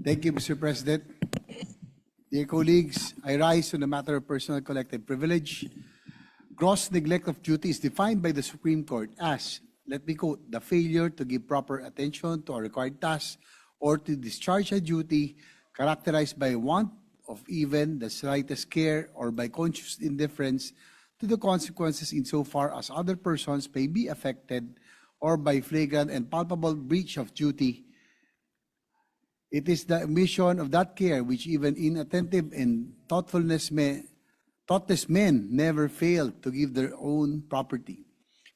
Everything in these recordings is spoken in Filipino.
Thank you, Mr. President. Dear colleagues, I rise on the matter of personal collective privilege. Gross neglect of duty is defined by the Supreme Court as, let me quote, the failure to give proper attention to a required task or to discharge a duty characterized by want of even the slightest care or by conscious indifference to the consequences insofar as other persons may be affected or by flagrant and palpable breach of duty. It is the omission of that care which even inattentive and thoughtless men never fail to give their own property.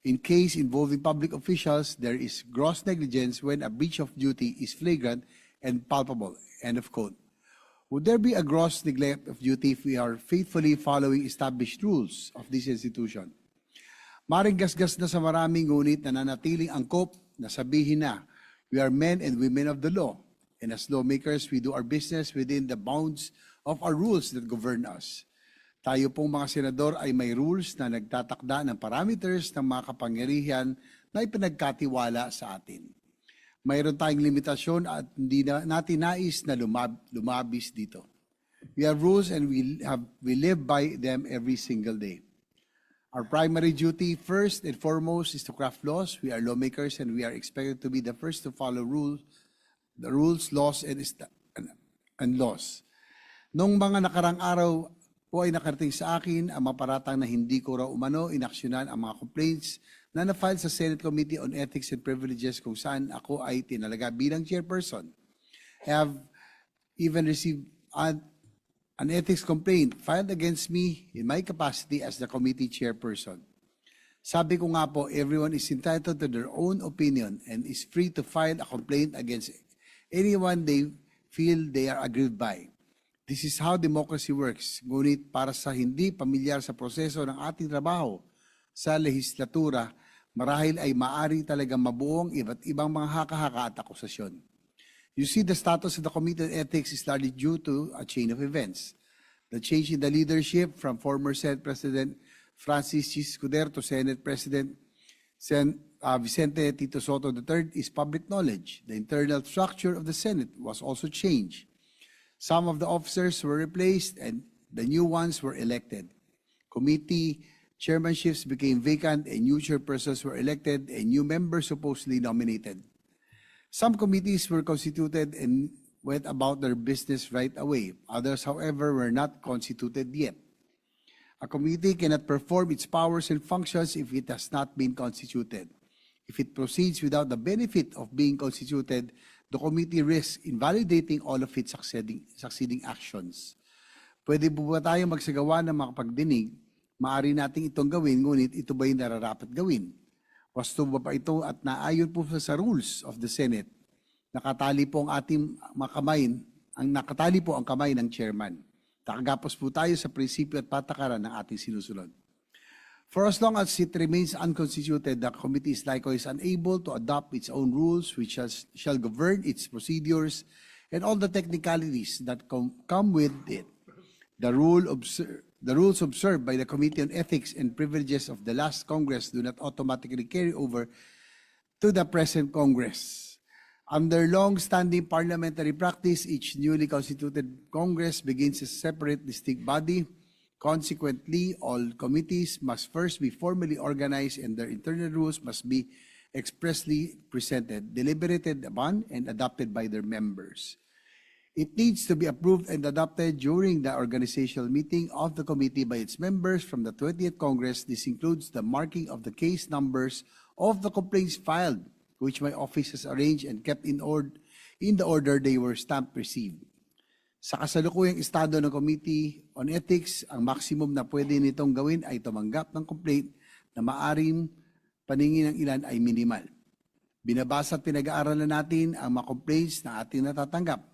In case involving public officials, there is gross negligence when a breach of duty is flagrant and palpable. End of quote. Would there be a gross neglect of duty if we are faithfully following established rules of this institution? Maring gasgas na sa maraming ngunit nananatiling angkop na sabihin na we are men and women of the law. And as lawmakers, we do our business within the bounds of our rules that govern us. Tayo pong mga senador ay may rules na nagtatakda ng parameters ng mga kapangyarihan na ipinagkatiwala sa atin. Mayroon tayong limitasyon at hindi natin nais na lumabis dito. We have rules and we live by them every single day. Our primary duty, first and foremost, is to craft laws. We are lawmakers and we are expected to be the first to follow the rules, laws, and laws. Noong mga nakarang araw po ay nakarating sa akin ang maparatang na hindi ko raw umano inaksyonan ang mga complaints na na-file sa Senate Committee on Ethics and Privileges kung saan ako ay tinalaga bilang chairperson. I have even received an ethics complaint filed against me in my capacity as the committee chairperson. Sabi ko nga po, everyone is entitled to their own opinion and is free to file a complaint against anyone they feel they are aggrieved by. This is how democracy works. Ngunit para sa hindi pamilyar sa proseso ng ating trabaho sa lehislatura, marahil ay maari talagang mabuong iba't ibang mga haka-haka at akusasyon. You see, the status of the Committee on Ethics is largely due to a chain of events. The change in the leadership from former Senate President Francis C. Escudero to Senate President Vicente Tito Soto III is public knowledge. The internal structure of the Senate was also changed. Some of the officers were replaced and the new ones were elected. Committee chairmanships became vacant and new chairpersons were elected and new members supposedly nominated. Some committees were constituted and went about their business right away. Others, however, were not constituted yet. A committee cannot perform its powers and functions if it has not been constituted. If it proceeds without the benefit of being constituted, the committee risks invalidating all of its succeeding actions. Pwede po ba tayo magsagawa ng mga pagdinig? Maaari natin itong gawin, ngunit ito ba yung nararapat gawin? Wasto ba ito at naayon po sa rules of the Senate? Nakatali po ang ating mga kamay, nakatali po ang kamay ng chairman. Nakagapos po tayo sa prinsipyo at patakaran ng ating sinusunod. For as long as it remains unconstituted, the committee is likewise unable to adopt its own rules which shall govern its procedures and all the technicalities that come with it. The rules observed by the Committee on Ethics and Privileges of the last Congress do not automatically carry over to the present Congress. Under long-standing parliamentary practice, each newly constituted Congress begins as a separate, distinct body. Consequently, all committees must first be formally organized and their internal rules must be expressly presented, deliberated upon, and adopted by their members. It needs to be approved and adopted during the organizational meeting of the committee by its members from the 20th Congress. This includes the marking of the case numbers of the complaints filed, which my office has arranged and kept in the order they were stamped received. Sa kasalukuyang estado ng Committee on Ethics, ang maximum na pwede nitong gawin ay tumanggap ng complaint na maaring paningin ng ilan ay minimal. Binabasa at pinag-aaralan natin ang mga complaints na ating natatanggap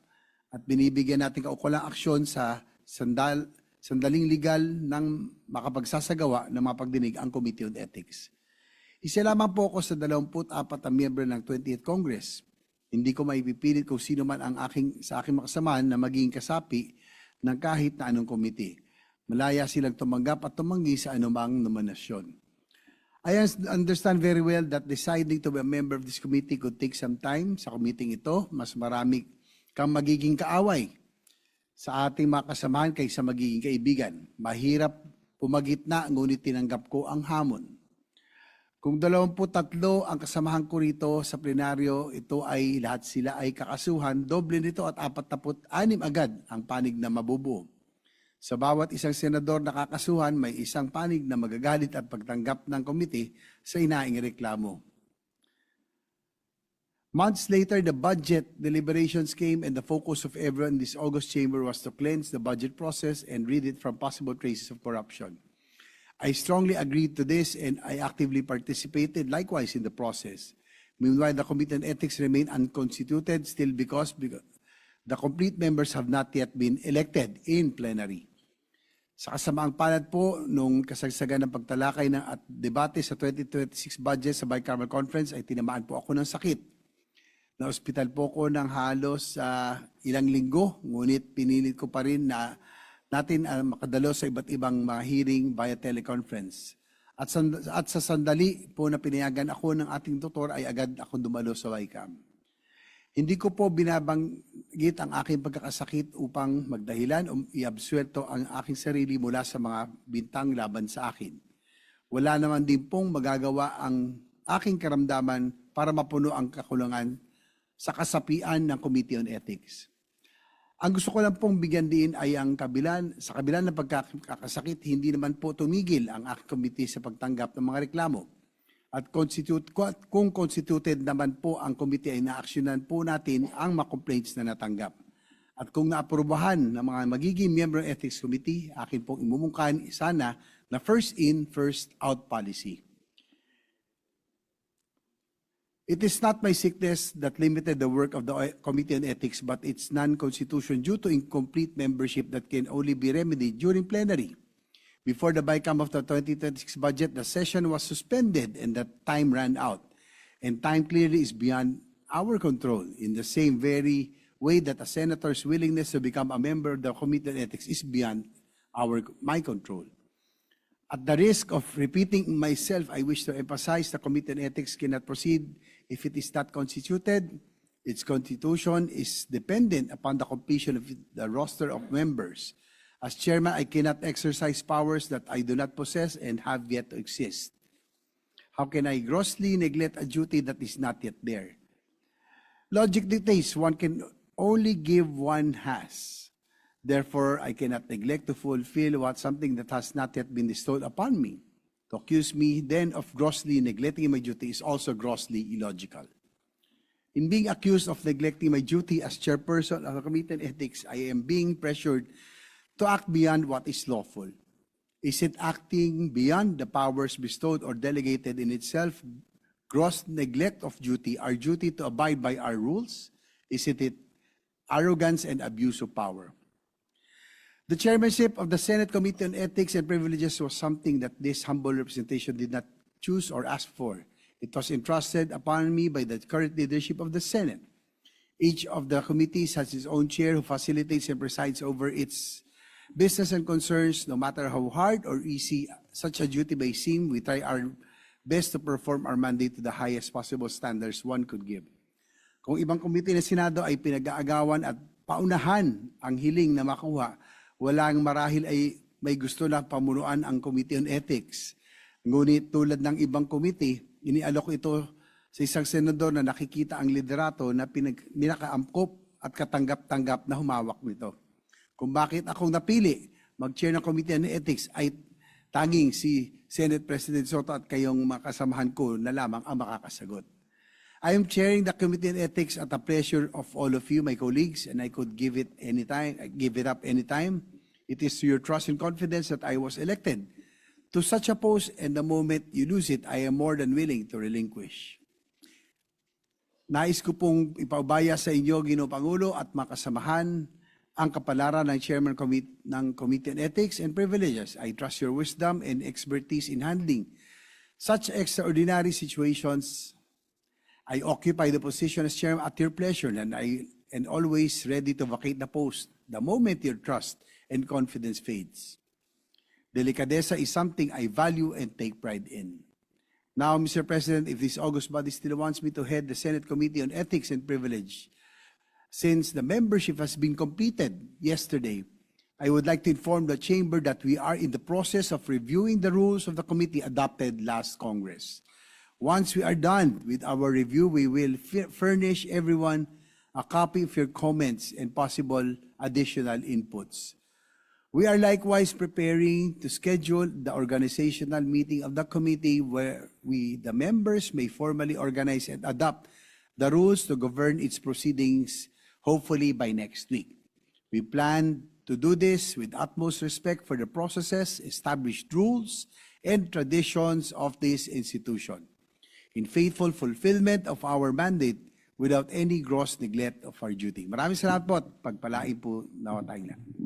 at binibigyan natin kaukulang aksyon sa sandaling legal ng makapagsasagawa ng mga pagdinig ang Committee on Ethics. Isa lamang po ako sa 24 na miyembro ng 20th Congress. Hindi ko maipipilit kung sino man ang sa aking makasamahan na maging kasapi ng kahit na anong komite. Malaya silang tumanggap at tumanggi sa anumang nominasyon. I understand very well that deciding to be a member of this committee could take some time. Sa committee ito, mas marami kang magiging kaaway sa ating mga kasamahan kaysa magiging kaibigan. Mahirap pumagitna, ngunit tinanggap ko ang hamon. Kung 23 ang kasamahan ko rito sa plenaryo, ito ay lahat sila ay kakasuhan, doble nito at 46 agad ang panig na mabubuo. Sa bawat isang senador na kakasuhan, may isang panig na magagalit at pagtanggap ng komite sa inaing reklamo. Months later, the budget deliberations came and the focus of everyone in this August chamber was to cleanse the budget process and rid it from possible traces of corruption. I strongly agreed to this and I actively participated likewise in the process. Meanwhile, the Committee on Ethics remained unconstituted still because the complete members have not yet been elected in plenary. Sa kasamaang palad po, nung kasagsagan ng pagtalakay at debate sa 2026 budget sa Bicameral Conference ay tinamaan po ako ng sakit. Na-hospital po ko ng halos ilang linggo, ngunit pinilit ko pa rin na natin makadalo sa iba't ibang mga hearing via teleconference. At sa sandali po na pinayagan ako ng ating doktor ay agad ako dumalo sa YCAM. Hindi ko po binabanggit ang aking pagkakasakit upang magdahilan o iabsuelto ang aking sarili mula sa mga bintang laban sa akin. Wala naman din pong magagawa ang aking karamdaman para mapuno ang kakulangan sa kasapian ng Committee on Ethics. Ang gusto ko lang pong bigyan din ay sa kabilan ng pagkakasakit, hindi naman po tumigil ang aking committee sa pagtanggap ng mga reklamo. At kung constituted naman po ang committee ay naaksyonan po natin ang mga complaints na natanggap. At kung naaprubahan ng mga magiging member ng Ethics Committee, akin pong imumungkahan sana na first in, first out policy. It is not my sickness that limited the work of the Committee on Ethics, but its non-constitution due to incomplete membership that can only be remedied during plenary. Before the BICAM of the 2026 budget, the session was suspended and the time ran out. And time clearly is beyond our control in the same very way that a senator's willingness to become a member of the Committee on Ethics is beyond my control. At the risk of repeating myself, I wish to emphasize the Committee on Ethics cannot proceed if it is not constituted. Its constitution is dependent upon the completion of the roster of members. As chairman, I cannot exercise powers that I do not possess and have yet to exist. How can I grossly neglect a duty that is not yet there? Logic dictates one can only give one has. Therefore, I cannot neglect to fulfill something that has not yet been bestowed upon me. To accuse me then of grossly neglecting my duty is also grossly illogical. In being accused of neglecting my duty as chairperson of the Committee on Ethics, I am being pressured to act beyond what is lawful. Is it acting beyond the powers bestowed or delegated in itself gross neglect of duty, our duty to abide by our rules? Is it arrogance and abuse of power? The chairmanship of the Senate Committee on Ethics and Privileges was something that this humble representation did not choose or ask for. It was entrusted upon me by the current leadership of the Senate. Each of the committees has its own chair who facilitates and presides over its business and concerns. No matter how hard or easy such a duty may seem, we try our best to perform our mandate to the highest possible standards one could give. Kung ibang komite ng Senado ay pinag-aagawan at paunahan ang hiling na makuha, walang marahil ay may gusto na pamunuan ang Committee on Ethics. Ngunit tulad ng ibang committee, inialok ito sa isang senador na nakikita ang liderato na pinakaamkop at katanggap-tanggap na humawak nito. Kung bakit akong napili mag-chair ng Committee on Ethics ay tanging si Senate President Soto at kayong mga kasamahan ko na lamang ang makakasagot. I am chairing the Committee on Ethics at the pleasure of all of you, my colleagues, and I could give it up anytime. It is to your trust and confidence that I was elected to such a post, and the moment you lose it, I am more than willing to relinquish. Nais ko pong ipaubaya sa inyo, Ginoong Pangulo at makasamahan, ang kapalaran ng Chairman ng Committee on Ethics and Privileges. I trust your wisdom and expertise in handling such extraordinary situations. I occupy the position as chairman at your pleasure, and I am always ready to vacate the post the moment your trust and confidence fades. Delicadeza is something I value and take pride in. Now, Mr. President, if this august body still wants me to head the Senate Committee on Ethics and Privilege, Since the membership has been completed yesterday, I would like to inform the Chamber that we are in the process of reviewing the rules of the committee adopted last Congress. Once we are done with our review, we will furnish everyone a copy of your comments and possible additional inputs. We are likewise preparing to schedule the organizational meeting of the committee where the members, may formally organize and adopt the rules to govern its proceedings, hopefully by next week. We plan to do this with utmost respect for the processes, established rules, and traditions of this institution, in faithful fulfillment of our mandate without any gross neglect of our duty. Maraming salamat po at pagpalain po na tayong lahat.